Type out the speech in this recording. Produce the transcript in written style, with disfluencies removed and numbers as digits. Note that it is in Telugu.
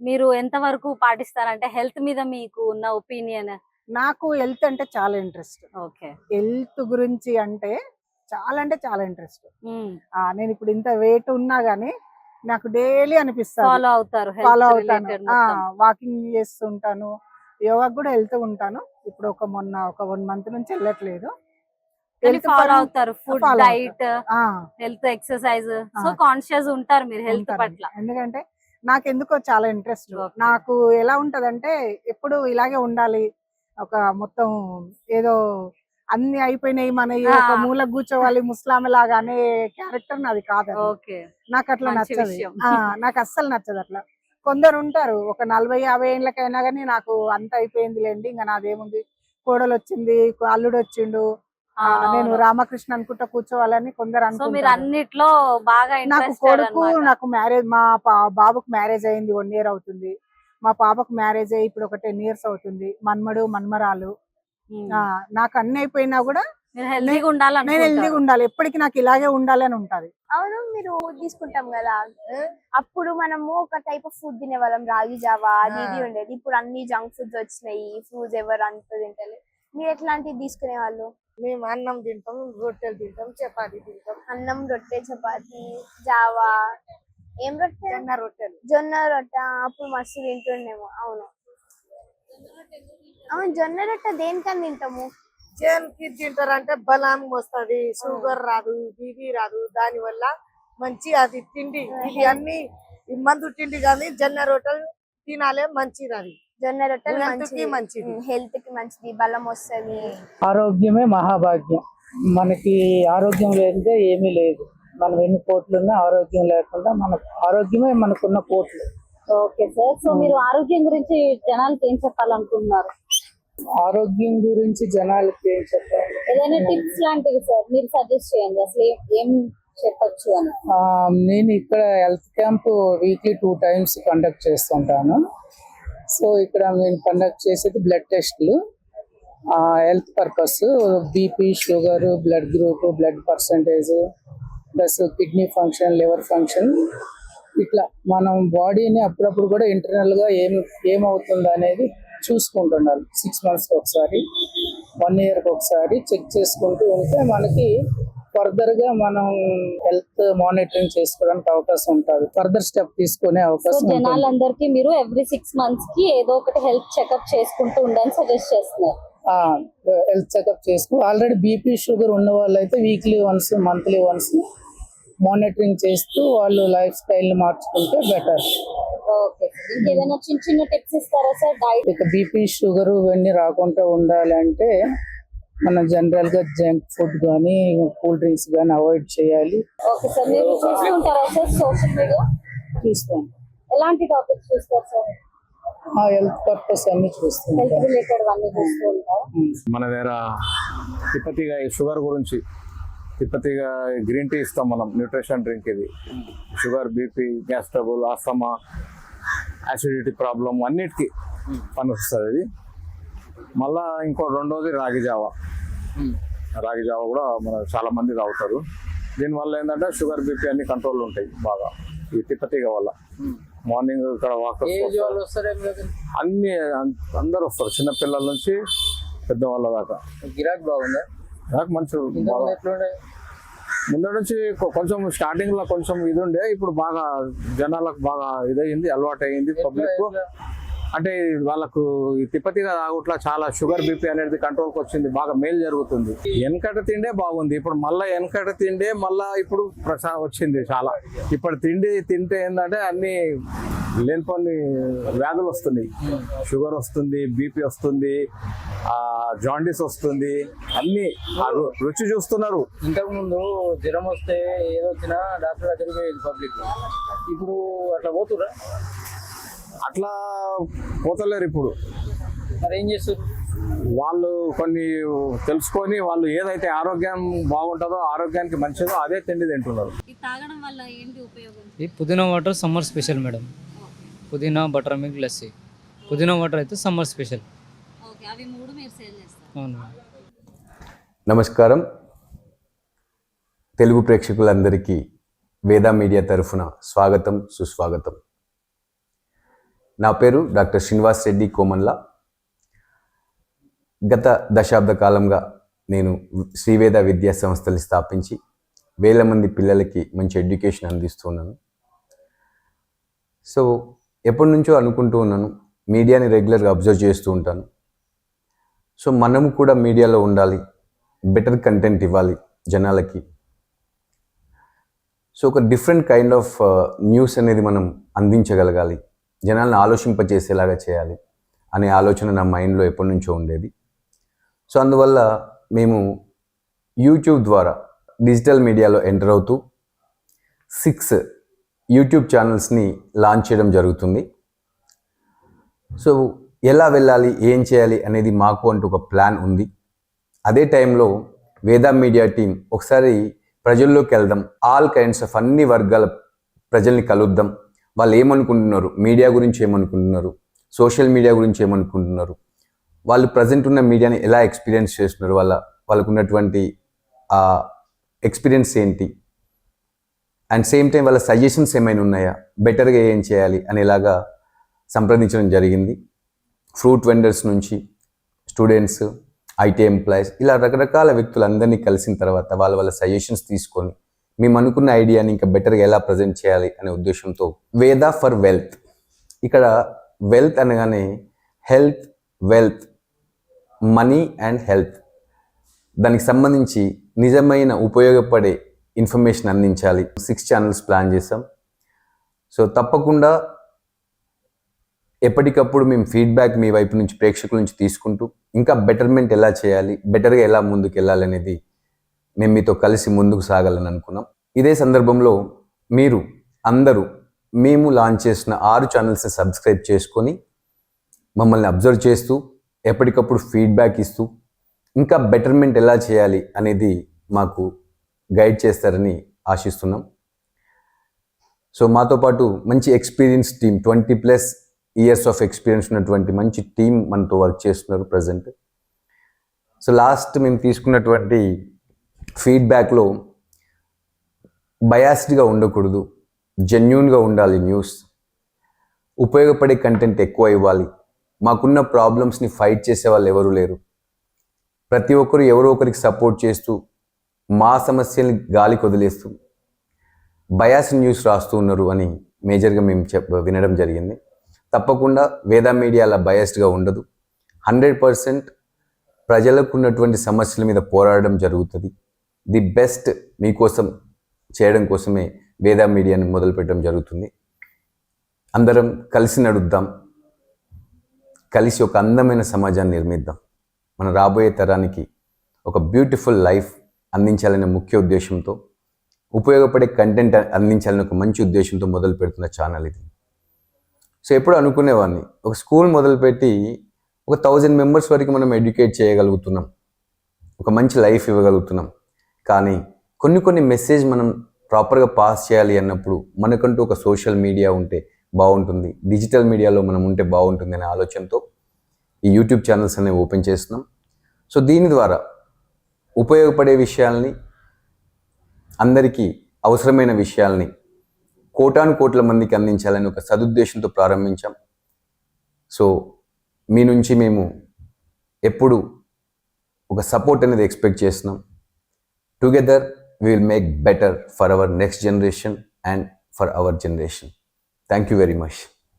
మీరు ఎంత వరకు పాటిస్తారంటే హెల్త్ మీద మీకు ఉన్న ఒపీనియన్? నాకు హెల్త్ అంటే చాలా ఇంట్రెస్ట్. ఓకే. హెల్త్ గురించి అంటే చాలా ఇంట్రెస్ట్. నేను ఇప్పుడు ఇంత వెయిట్ ఉన్నా గానీ నాకు డైలీ అనిపిస్తుంది, ఫాలో అవుతారు, ఫాలో హెల్త్ అవుతాను. రిలేటెడ్ మొత్తం. వాకింగ్ చేస్తుంటాను, యోగాకు కూడా వెళ్తూ ఉంటాను. ఇప్పుడు మొన్న ఒక 1 మంత్ నుంచి వెళ్ళట్లేదు. కానీ ఫాలో అవుతారు food, follow diet, health, exercise. So conscious ఉంటారు మీరు హెల్త్ పట్ల. ఎందుకంటే నాకెందుకో చాలా ఇంట్రెస్ట్. నాకు ఎలా ఉంటదంటే ఎప్పుడు ఇలాగే ఉండాలి, ఒక మొత్తం ఏదో అన్ని అయిపోయినాయి మన ఒక మూల కూర్చోవాలి ముస్లామె లాగా అనే క్యారెక్టర్ నాది కాదు. నాకు అట్లా నచ్చదు, నాకు అస్సలు నచ్చదు అట్లా. కొందరు ఉంటారు ఒక 40-50 ఏళ్ళకైనా గానీ నాకు అంత అయిపోయింది లేండి, ఇంకా నాదేముంది, కోడలు వచ్చింది, అల్లుడు వచ్చిండు, నేను రామకృష్ణ అనుకుంటా కూర్చోవాలని కొందరు అనుకుంటారు. అన్నిట్లో బాగా నాకు కొడుకు, నాకు మ్యారేజ్, మా బాబుకు మ్యారేజ్ అయింది 1 year అవుతుంది. మా పాపకు మ్యారేజ్ అయ్యి ఇప్పుడు ఒక 10 years అవుతుంది. మన్మడు మన్మరాలు. నాకు అన్ని అయిపోయినా కూడా నేను హెల్దీగా ఉండాలి, ఎప్పటికీ నాకు ఇలాగే ఉండాలి అని ఉంటది. అవును, మీరు తీసుకుంటాం కదా, అప్పుడు మనము ఒక టైప్ ఆఫ్ ఫుడ్ తినేవాళ్ళం, రాగి జావా అది ఇది ఉండేది. ఇప్పుడు అన్ని జంక్ ఫుడ్స్ వచ్చినాయి, ఫ్రూట్స్ ఎవరు అంత తింటలేదు. మీరు ఎట్లాంటివి తీసుకునే వాళ్ళు? మేము అన్నం తింటాం, రొట్టెలు తింటాం, చపాతీ తింటాం. అన్నం, రొట్టె, చపాతీ, జావా. ఏం రొట్టె? జొన్న రొట్టె. అప్పుడు మస్తు తింటుండేమో. అవును, జొన్న రొట్టె దేనికని తింటాము? దేనికి తింటారు అంటే బలం వస్తుంది, షుగర్ రాదు, బీపీ రాదు, దాని వల్ల మంచి అది తిండి. ఇది అన్ని మందు తిండి కానీ జొన్న రొట్టెలు తినాలే, మంచిది. అది జొన్న రొట్టెలు మంచిది, హెల్త్ కి మంచిది, బలం వస్తుంది. ఆరోగ్యమే మహాభాగ్యం. మనకి ఆరోగ్యం లేనిదే ఏమీ లేదు. మనం ఎన్ని కోట్లున్నా ఆరోగ్యం లేకుండా మన ఆరోగ్యమే మనకున్న కోట్లు. ఓకే సార్, సో మీరు ఆరోగ్యం గురించి జనాలకి ఏం చెప్పాలనుకుంటున్నారు? ఆరోగ్యం గురించి జనాలకి ఏం చెప్పాలి? ఏదైనా టిప్స్ లాంటివి సార్ మీరు సజెస్ట్ చేయండి, అసలు ఏం చెప్పచ్చు అని. నేను ఇక్కడ health camp weekly 2 times conduct చేస్తుంటాను. సో ఇక్కడ నేను కండక్ట్ చేసేది బ్లడ్ టెస్ట్లు, health purpose, BP, sugar, blood group, blood percentage, plus kidney function, liver function. ఇట్లా మనం బాడీని అప్పుడప్పుడు కూడా ఇంటర్నల్గా ఏమవుతుందో అనేది చూసుకుంటున్నారు. 6 monthsకి ఒకసారి, 1 yearకి ఒకసారి చెక్ చేసుకుంటూ ఉంటే మనకి ఫర్దర్గా మనం హెల్త్ మానిటరింగ్ చేసుకోవడానికి అవకాశం ఉంటుంది, ఫర్దర్ స్టెప్ తీసుకునే అవకాశం. జనాలందరికీ మీరు ఎవ్రీ 6 monthsకి ఏదో ఒకటి హెల్త్ చెకప్ చేసుకుంటూ ఉండాలని సజెస్ట్ చేస్తున్నారు. హెల్త్ చెకప్ చేసుకుని ఆల్రెడీ బీపీ, షుగర్ ఉన్న వాళ్ళు అయితే weekly once, monthly once monitoring చేస్తూ వాళ్ళు లైఫ్ స్టైల్ మార్చుకుంటే బెటర్. ఏదైనా చిన్న చిన్న టిప్స్ ఇస్తారా సార్? ఇక బీపీ, షుగర్ ఇవన్నీ రాకుండా ఉండాలంటే మనం జనరల్ గా జంక్ ఫుడ్ కానీ కూల్ డ్రింక్స్ కానీ అవాయిడ్ చేయాలి. ఓకే సార్, మీరు చూస్తుంటారా సార్ సోషల్ మీడియా? చూస్తాం. ఎలాంటి టాపిక్స్ చూస్తారు సార్? హెల్త్ పర్పస్ అన్ని చూస్తాం, హెల్త్ రిలేటెడ్ అన్ని చూస్తూ ఉంటారు. మన దగ్గర తిప్పతిగా షుగర్ గురించి, తిప్పతిగా గ్రీన్ టీ ఇస్తాం మనం, న్యూట్రిషన్ డ్రింక్. ఇది sugar, BP, gas trouble, asthma, acidity problem అన్నిటికీ పని వస్తుంది ఇది. మళ్ళా రెండోది రాగి జావా. రాగి జావా కూడా మన చాలా మంది తాగుతారు. దీనివల్ల ఏంటంటే షుగర్, బీపీ అన్ని కంట్రోల్ ఉంటాయి బాగా ఈ తిప్పతీగ వల్ల. మార్నింగ్ ఇక్కడ వాకర్స్ అన్ని అందరు వస్తారు, చిన్నపిల్లల నుంచి పెద్దవాళ్ళ దాకా. గిరాక్ బాగుందా? నాకు మంచి ముందు నుంచి కొంచెం స్టార్టింగ్ లో కొంచెం ఇది ఉండే, ఇప్పుడు బాగా జనాలకు బాగా ఇదయింది, అలవాటు అయింది పబ్లిక్. అంటే వాళ్ళకు ఈ తిప్పతిగా తాగుట్లా చాలా షుగర్, బీపీ అనేది కంట్రోల్కి వచ్చింది, బాగా మేలు జరుగుతుంది. వెనకట తిండే బాగుంది, ఇప్పుడు మళ్ళీ వెనకట తిండే మళ్ళీ ఇప్పుడు వచ్చింది చాలా. ఇప్పుడు తిండి తింటే ఏంటంటే అన్ని లేనిపోని వ్యాధులు వస్తున్నాయి, షుగర్ వస్తుంది, బీపీ వస్తుంది, జాండీస్ వస్తుంది, అన్ని రుచి చూస్తున్నారు. ఇంతకు ముందు జ్వరం వస్తే ఏదో వచ్చినా డాక్టర్ దగ్గరికి పోయేది పబ్లిక్, ఇప్పుడు అట్లా పోతురా? అట్లా పోతలేరు ఇప్పుడు. మరి ఏం చేస్తారు వాళ్ళు? కొన్ని తెలుసుకొని వాళ్ళు ఏదైతే ఆరోగ్యం బాగుంటుందో, ఆరోగ్యానికి మంచిదో అదే తిండి తింటున్నారు. ఈ పుదీనా వాటర్ సమ్మర్ స్పెషల్ మేడం. పుదీనా, బటర్ మిల్క్, లస్సీ. పుదీనా వాటర్ అయితే సమ్మర్ స్పెషల్. అవును. నమస్కారం తెలుగు ప్రేక్షకులందరికీ వేదా మీడియా తరఫున స్వాగతం, సుస్వాగతం. నా పేరు డాక్టర్ శ్రీనివాస్ రెడ్డి కోమన్ల. గత దశాబ్ద కాలంగా నేను శ్రీవేద విద్యా సంస్థలు స్థాపించి వేల మంది పిల్లలకి మంచి ఎడ్యుకేషన్ అందిస్తున్నాను. సో ఎప్పటి నుంచో అనుకుంటూ ఉన్నాను, మీడియాని రెగ్యులర్గా అబ్జర్వ్ చేస్తూ ఉంటాను. సో మనము కూడా మీడియాలో ఉండాలి, బెటర్ కంటెంట్ ఇవ్వాలి జనాలకి. సో ఒక డిఫరెంట్ కైండ్ ఆఫ్ న్యూస్ అనేది మనం అందించగలగాలి, జనాలను ఆలోచింపజేసేలాగా చేయాలి అనే ఆలోచన నా మైండ్లో ఎప్పటి నుంచో ఉండేది. సో అందువల్ల మేము యూట్యూబ్ ద్వారా డిజిటల్ మీడియాలో ఎంటర్ అవుతూ 6 యూట్యూబ్ ఛానల్స్ని లాంచ్ చేయడం జరుగుతుంది. సో ఎలా వెళ్ళాలి, ఏం చేయాలి అనేది మాకు అంటూ ఒక ప్లాన్ ఉంది. అదే టైంలో వేదా మీడియా టీం ఒకసారి ప్రజల్లోకి వెళ్దాం, ఆల్ కైండ్స్ ఆఫ్ అన్ని వర్గాల ప్రజల్ని కలుద్దాం, వాళ్ళు ఏమనుకుంటున్నారు, మీడియా గురించి ఏమనుకుంటున్నారు, సోషల్ మీడియా గురించి ఏమనుకుంటున్నారు, వాళ్ళు ప్రజెంట్ ఉన్న మీడియాని ఎలా ఎక్స్పీరియన్స్ చేస్తున్నారు, వాళ్ళకు ఉన్నటువంటి ఎక్స్పీరియన్స్ ఏంటి, అండ్ సేమ్ టైం వాళ్ళ సజెషన్స్ ఏమైనా ఉన్నాయా, బెటర్గా ఏం చేయాలి అనేలాగా సంప్రదించడం జరిగింది. ఫ్రూట్ వెండర్స్ నుంచి స్టూడెంట్స్, ఐటీ ఎంప్లాయీస్, ఇలా రకరకాల వ్యక్తులందరినీ కలిసిన తర్వాత వాళ్ళ సజెషన్స్ తీసుకొని మేము అనుకున్న ఐడియాని ఇంకా బెటర్గా ఎలా ప్రజెంట్ చేయాలి అనే ఉద్దేశంతో వేదా ఫర్ వెల్త్. ఇక్కడ వెల్త్ అనగానే health, wealth, money and health, దానికి సంబంధించి నిజమైన ఉపయోగపడే ఇన్ఫర్మేషన్ అందించాలి. 6 ఛానల్స్ ప్లాన్ చేసాం. సో తప్పకుండా ఎప్పటికప్పుడు మేము ఫీడ్బ్యాక్ మీ వైపు నుంచి, ప్రేక్షకుల నుంచి తీసుకుంటూ ఇంకా బెటర్మెంట్ ఎలా చేయాలి, బెటర్గా ఎలా ముందుకు వెళ్ళాలి అనేది మేము మీతో కలిసి ముందుకు సాగాలని అనుకున్నాం. ఇదే సందర్భంలో మీరు అందరూ మేము లాంచ్ చేసిన 6 ఛానల్స్ని సబ్స్క్రైబ్ చేసుకొని మమ్మల్ని అబ్జర్వ్ చేస్తూ ఎప్పటికప్పుడు ఫీడ్బ్యాక్ ఇస్తూ ఇంకా బెటర్మెంట్ ఎలా చేయాలి అనేది మాకు గైడ్ చేస్తారని ఆశిస్తున్నాం. సో మాతో పాటు మంచి experience team, 20+ years of experience ఉన్నటువంటి మంచి టీం మనతో వర్క్ చేస్తున్నారు ప్రజెంట్. సో లాస్ట్ మేము తీసుకున్నటువంటి ఫీడ్బ్యాక్లో బయాస్డ్గా ఉండకూడదు, జెన్యూన్గా ఉండాలి న్యూస్, ఉపయోగపడే కంటెంట్ ఎక్కువ ఇవ్వాలి, మాకున్న ప్రాబ్లమ్స్ని ఫైట్ చేసే వాళ్ళు ఎవరు లేరు, ప్రతి ఒక్కరు ఎవరో ఒకరికి సపోర్ట్ చేస్తూ మా సమస్యల్ని గాలికి వదిలేస్తూ బయాస్ న్యూస్ రాస్తూ ఉన్నారు అని మేజర్గా మేము వినడం జరిగింది. తప్పకుండా వేదా మీడియా అలా బయాస్డ్గా ఉండదు. 100% ప్రజలకు ఉన్నటువంటి సమస్యల మీద పోరాడడం జరుగుతుంది. ది బెస్ట్ మీకోసం చేయడం కోసమే వేదా మీడియాని మొదలుపెట్టడం జరుగుతుంది. అందరం కలిసి నడుద్దాం, కలిసి ఒక అందమైన సమాజాన్ని నిర్మిద్దాం, మన రాబోయే తరానికి ఒక బ్యూటిఫుల్ లైఫ్ అందించాలనే ముఖ్య ఉద్దేశంతో, ఉపయోగపడే కంటెంట్ అందించాలనే ఒక మంచి ఉద్దేశంతో మొదలు పెడుతున్న ఛానల్ ఇది. సో ఎప్పుడు అనుకునేవాడిని, ఒక స్కూల్ మొదలుపెట్టి ఒక 1000 మెంబర్స్ వరకు మనం ఎడ్యుకేట్ చేయగలుగుతున్నాం, ఒక మంచి లైఫ్ ఇవ్వగలుగుతున్నాం. కానీ కొన్ని మెసేజ్ మనం ప్రాపర్గా పాస్ చేయాలి అన్నప్పుడు మనకంటూ ఒక సోషల్ మీడియా ఉంటే బాగుంటుంది, డిజిటల్ మీడియాలో మనం ఉంటే బాగుంటుంది అనే ఆలోచనతో ఈ యూట్యూబ్ ఛానల్స్ అనేవి ఓపెన్ చేస్తున్నాం. సో దీని ద్వారా ఉపయోగపడే విషయాల్ని, అందరికీ అవసరమైన విషయాల్ని కోటాను మందికి అందించాలని ఒక సదుద్దేశంతో ప్రారంభించాం. సో మీ నుంచి మేము ఎప్పుడు ఒక సపోర్ట్ అనేది ఎక్స్పెక్ట్ చేస్తున్నాం. Together we will make better for our next generation and for our generation. Thank you very much.